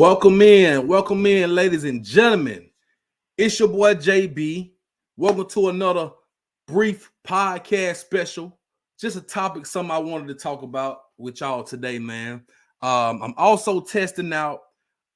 Welcome in, ladies and gentlemen. It's your boy JB. Welcome to another brief podcast special. Just a topic, something I wanted to talk about with y'all today, man. I'm also testing out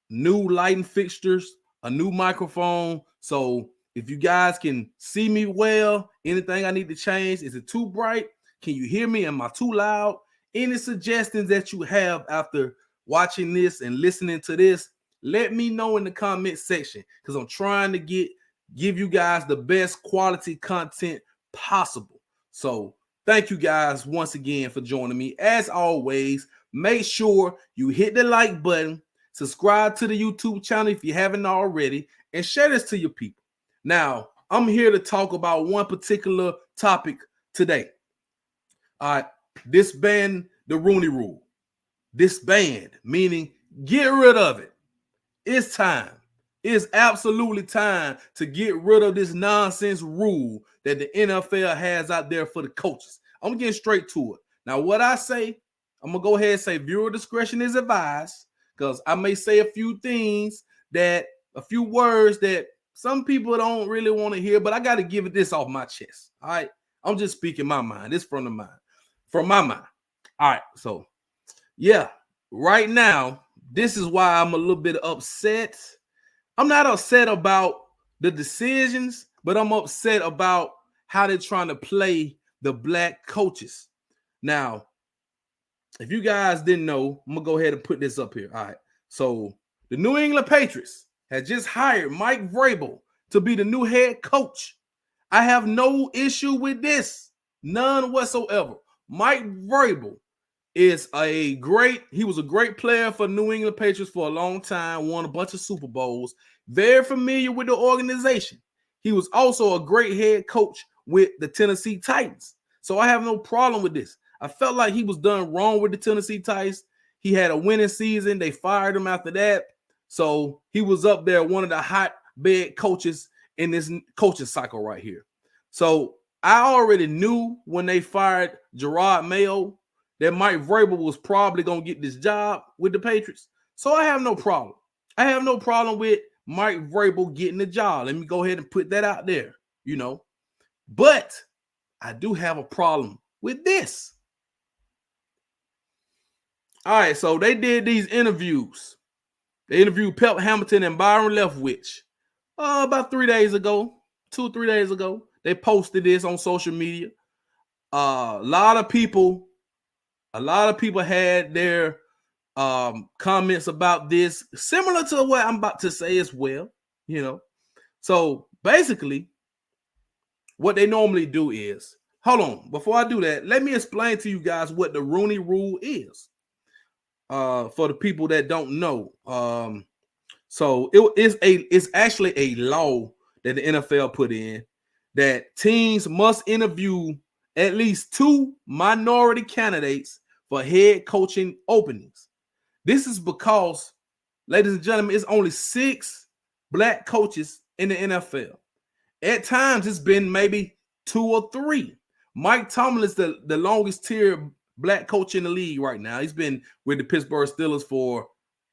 new lighting fixtures, a new microphone. So if you guys can see me well, anything I need to change, is it too bright? Can you hear me? Am I too loud? Any suggestions that you have after watching this and listening to this, let me know in the comment section, because I'm trying to give you guys the best quality content possible. So thank you guys once again for joining me. As always, make sure you hit the like button, subscribe to the YouTube channel if you haven't already, and share this to your people. Now, I'm here to talk about one particular topic today. All right, disband the Rooney Rule. Disband, meaning get rid of it. It's time. It's absolutely time to get rid of this nonsense rule that the NFL has out there for the coaches. I'm getting straight to it. Now, what I say, I'm going to go ahead and say viewer discretion is advised, because I may say a few words that some people don't really want to hear, but I got to give it this off my chest. All right. I'm just speaking my mind. It's from my mind. All right. So, yeah, right now, this is why I'm a little bit upset. I'm not upset about the decisions, but I'm upset about how they're trying to play the black coaches. Now, if you guys didn't know, I'm going to go ahead and put this up here. All right. So the New England Patriots has just hired Mike Vrabel to be the new head coach. I have no issue with this. None whatsoever. Mike Vrabel is he was a great player for New England Patriots for a long time, won a bunch of Super Bowls, very familiar with the organization. He was also a great head coach with the Tennessee Titans. So I have no problem with this. I felt like he was done wrong with the Tennessee Titans. He had a winning season. They fired him after that. So he was up there, one of the hotbed coaches in this coaching cycle right here. So I already knew when they fired Gerard Mayo that Mike Vrabel was probably going to get this job with the Patriots. So I have no problem. I have no problem with Mike Vrabel getting the job. Let me go ahead and put that out there, But I do have a problem with this. All right, so they did these interviews. They interviewed Pep Hamilton and Byron Leftwich about 3 days ago, 2 or 3 days ago. They posted this on social media. A lot of people had their comments about this, similar to what I'm about to say as well, So basically, what they normally do is, hold on, before I do that, let me explain to you guys what the Rooney Rule is. For the people that don't know. So it's actually a law that the NFL put in that teams must interview at least 2 minority candidates for head coaching openings. This is because, ladies and gentlemen, it's only 6 black coaches in the NFL. At times, it's been maybe 2 or 3. Mike Tomlin is the longest tier black coach in the league right now. He's been with the Pittsburgh Steelers for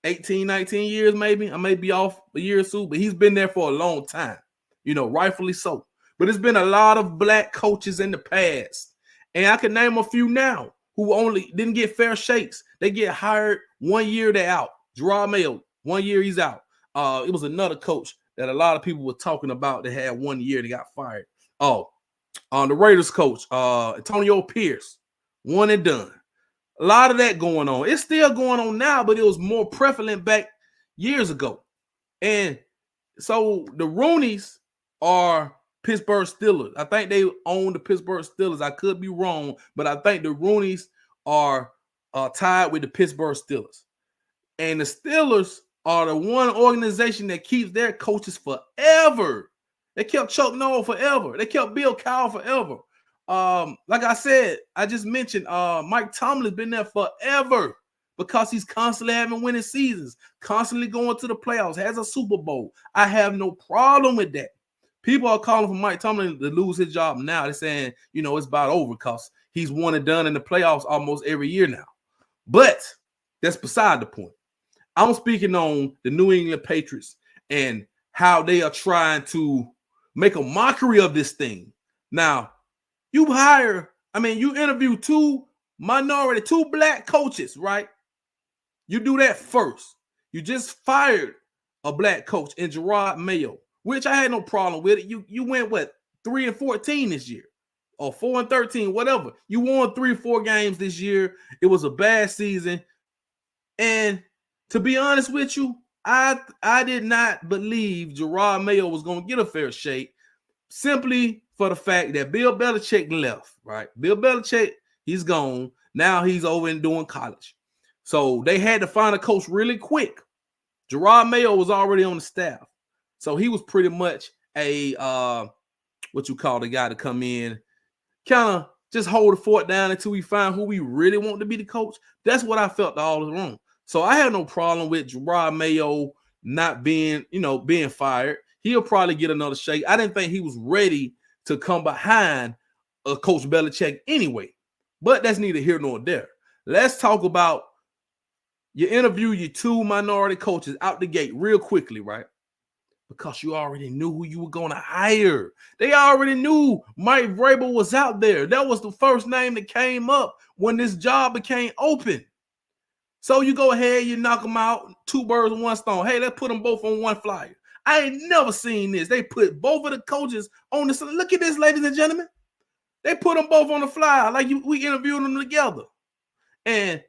18, 19 years, maybe. I may be off a year or 2, but he's been there for a long time, rightfully so. But it's been a lot of black coaches in the past. And I can name a few now who only didn't get fair shakes. They get hired 1 year, they're out. Gerard Mayo, 1 year, he's out. It was another coach that a lot of people were talking about that had 1 year, they got fired. The Raiders coach, Antonio Pierce, 1 and done. A lot of that going on. It's still going on now, but it was more prevalent back years ago. And so the Rooneys are Pittsburgh Steelers. I think they own the Pittsburgh Steelers. I could be wrong, but I think the Rooneys are tied with the Pittsburgh Steelers. And the Steelers are the one organization that keeps their coaches forever. They kept Chuck Noll forever. They kept Bill Cowher forever. Like I said, I just mentioned Mike Tomlin's been there forever because he's constantly having winning seasons, constantly going to the playoffs, has a Super Bowl. I have no problem with that. People are calling for Mike Tomlin to lose his job now. They're saying, it's about over because he's 1 and done in the playoffs almost every year now. But that's beside the point. I'm speaking on the New England Patriots and how they are trying to make a mockery of this thing. Now, you interview two black coaches, right? You do that first. You just fired a black coach in Gerard Mayo, which I had no problem with it. You went, what, 3-14 this year, or 4-13, whatever. You won 3 or 4 games this year. It was a bad season. And to be honest with you, I did not believe Gerard Mayo was going to get a fair shake, simply for the fact that Bill Belichick left, right? Bill Belichick, he's gone. Now he's over and doing college. So they had to find a coach really quick. Gerard Mayo was already on the staff. So he was pretty much a, what you call the guy to come in, kind of just hold the fort down until we find who we really want to be the coach. That's what I felt all along. So I had no problem with Gerard Mayo not being fired. He'll probably get another shake. I didn't think he was ready to come behind Coach Belichick anyway. But that's neither here nor there. Let's talk about, you interview your 2 minority coaches out the gate real quickly, right? Because you already knew who you were going to hire. They already knew Mike Vrabel was out there. That was the first name that came up when this job became open. So you go ahead, you knock them out, 2 birds with 1 stone. Hey, let's put them both on one flyer. I ain't never seen this. They put both of the coaches on the, look at this, ladies and gentlemen. They put them both on the flyer, like we interviewed them together. And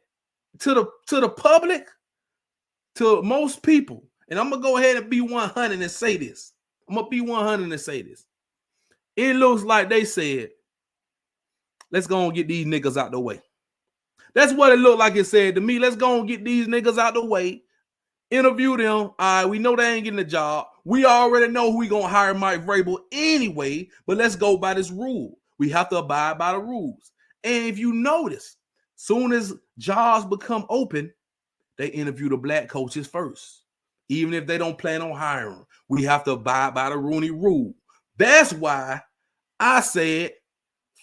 to the public, to most people, and I'm going to go ahead and be 100 and say this. I'm going to be 100 and say this. It looks like they said, let's go and get these niggas out the way. That's what it looked like it said to me. Let's go and get these niggas out the way. Interview them. All right, we know they ain't getting the job. We already know who we going to hire Mike Vrabel anyway, but let's go by this rule. We have to abide by the rules. And if you notice, soon as jobs become open, they interview the black coaches first. Even if they don't plan on hiring them, we have to abide by the Rooney Rule. That's why I said,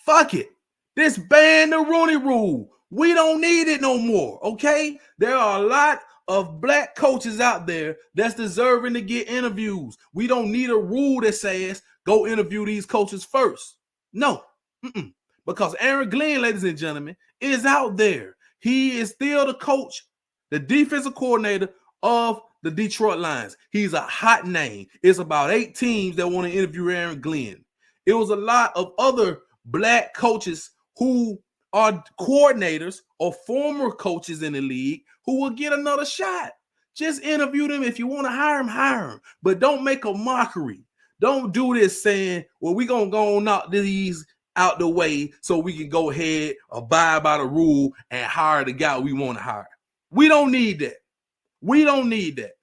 fuck it. Disband the Rooney Rule. We don't need it no more, okay? There are a lot of black coaches out there that's deserving to get interviews. We don't need a rule that says go interview these coaches first. No, because Aaron Glenn, ladies and gentlemen, is out there. He is still the coach, the defensive coordinator of the Detroit Lions. He's a hot name. It's about 8 teams that want to interview Aaron Glenn. It was a lot of other black coaches who are coordinators or former coaches in the league who will get another shot. Just interview them. If you want to hire them, hire them. But don't make a mockery. Don't do this saying, well, we're going to go and knock these out the way so we can go ahead, abide by the rule, and hire the guy we want to hire. We don't need that. We don't need that.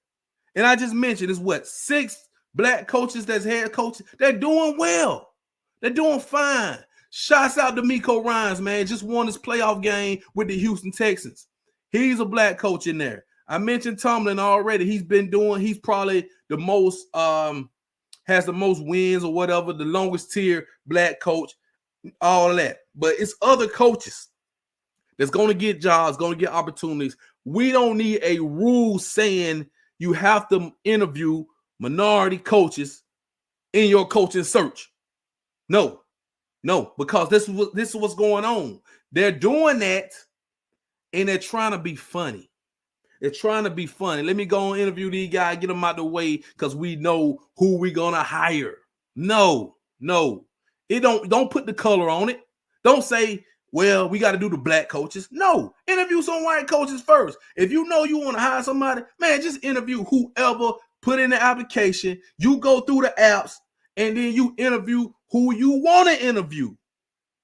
And I just mentioned, it's what, 6 black coaches that's head coaches. They're doing well. They're doing fine. Shouts out to Miko Ryans, man. Just won his playoff game with the Houston Texans. He's a black coach in there. I mentioned Tomlin already. He's probably the most, has the most wins or whatever, the longest tier black coach, all that. But it's other coaches that's going to get jobs, going to get opportunities. We don't need a rule saying you have to interview minority coaches in your coaching search. No, because this is what's going on. They're doing that, and they're trying to be funny. They're trying to be funny. Let me go and interview these guys, get them out the way, because we know who we're gonna hire. No. It don't put the color on it. Don't say, well, we got to do the black coaches. No, interview some white coaches first. If you know you want to hire somebody, man, just interview whoever put in the application. You go through the apps, and then you interview who you want to interview.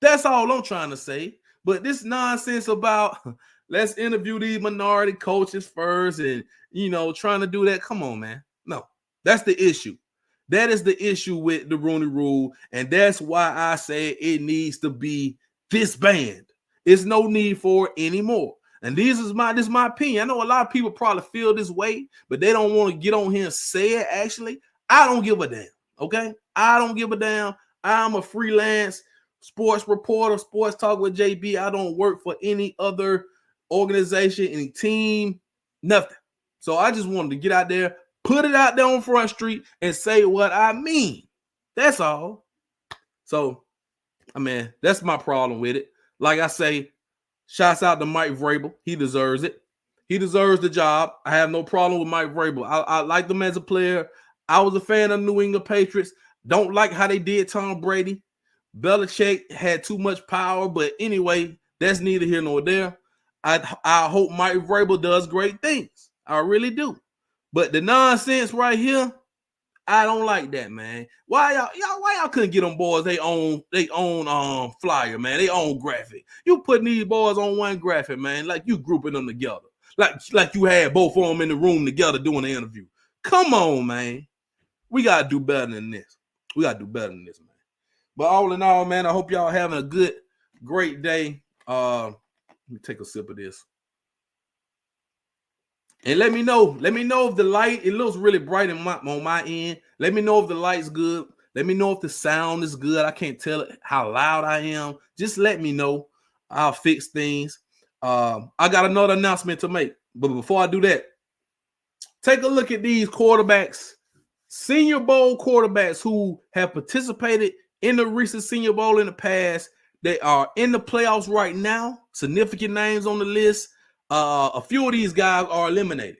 That's all I'm trying to say. But this nonsense about let's interview these minority coaches first and, trying to do that. Come on, man. No, that's the issue. That is the issue with the Rooney Rule. And that's why I say it needs to be disbanded. There's no need for it anymore. And this is my opinion. I know a lot of people probably feel this way, but they don't want to get on here and say it. Actually, I don't give a damn. Okay? I don't give a damn. I'm a freelance sports reporter, sports talk with JB. I don't work for any other organization, any team, nothing. So I just wanted to get out there, put it out there on Front Street, and say what I mean. That's all. So, I mean, that's my problem with it. Like I say, shouts out to Mike Vrabel. He deserves it. He deserves the job. I have no problem with Mike Vrabel. I like him as a player. I was a fan of New England Patriots. Don't like how they did Tom Brady. Belichick had too much power, but anyway, that's neither here nor there. I hope Mike Vrabel does great things. I really do. But the nonsense right here, I don't like that, man. Why y'all couldn't get them boys they own flyer, man. They own graphic. You putting these boys on one graphic, man, like you grouping them together. Like you had both of them in the room together doing the interview. Come on, man. We gotta do better than this. We gotta do better than this, man. But all in all, man, I hope y'all having a great day. Let me take a sip of this. And let me know if the light, it looks really bright on my end. Let me know if the light's good. Let me know if the sound is good. I can't tell how loud I am. Just let me know. I'll fix things. I got another announcement to make. But before I do that, take a look at these quarterbacks, Senior Bowl quarterbacks who have participated in the recent Senior Bowl in the past. They are in the playoffs right now. Significant names on the list. A few of these guys are eliminated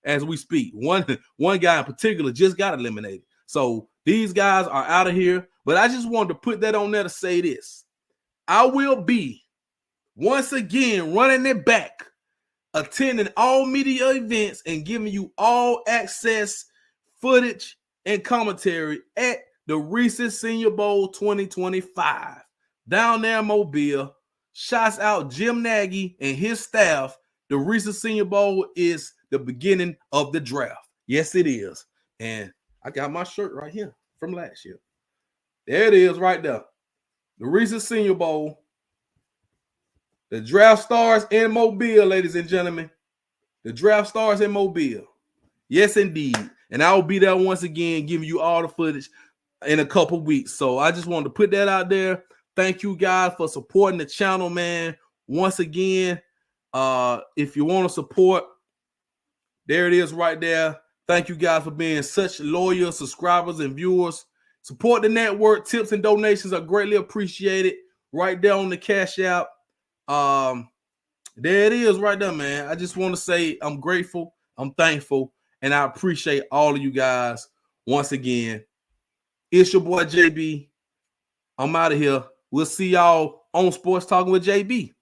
as we speak. One guy in particular just got eliminated. So these guys are out of here. But I just wanted to put that on there to say this. I will be once again running it back, attending all media events and giving you all access footage and commentary at the recent Senior Bowl 2025 down there in Mobile. Shouts out Jim Nagy and his staff. The recent Senior Bowl is the beginning of the draft. Yes, it is. And I got my shirt right here from last year. There it is right there. The recent Senior Bowl. The draft starts in Mobile, ladies and gentlemen. The draft starts in Mobile. Yes, indeed. And I will be there once again, giving you all the footage in a couple weeks. So I just wanted to put that out there. Thank you guys for supporting the channel, man. Once again, if you want to support, there it is right there. Thank you guys for being such loyal subscribers and viewers. Support the network. Tips and donations are greatly appreciated. Right there on the Cash App. There it is right there, man. I just want to say I'm grateful. I'm thankful. And I appreciate all of you guys once again. It's your boy, JB. I'm out of here. We'll see y'all on Sports Talking with JB.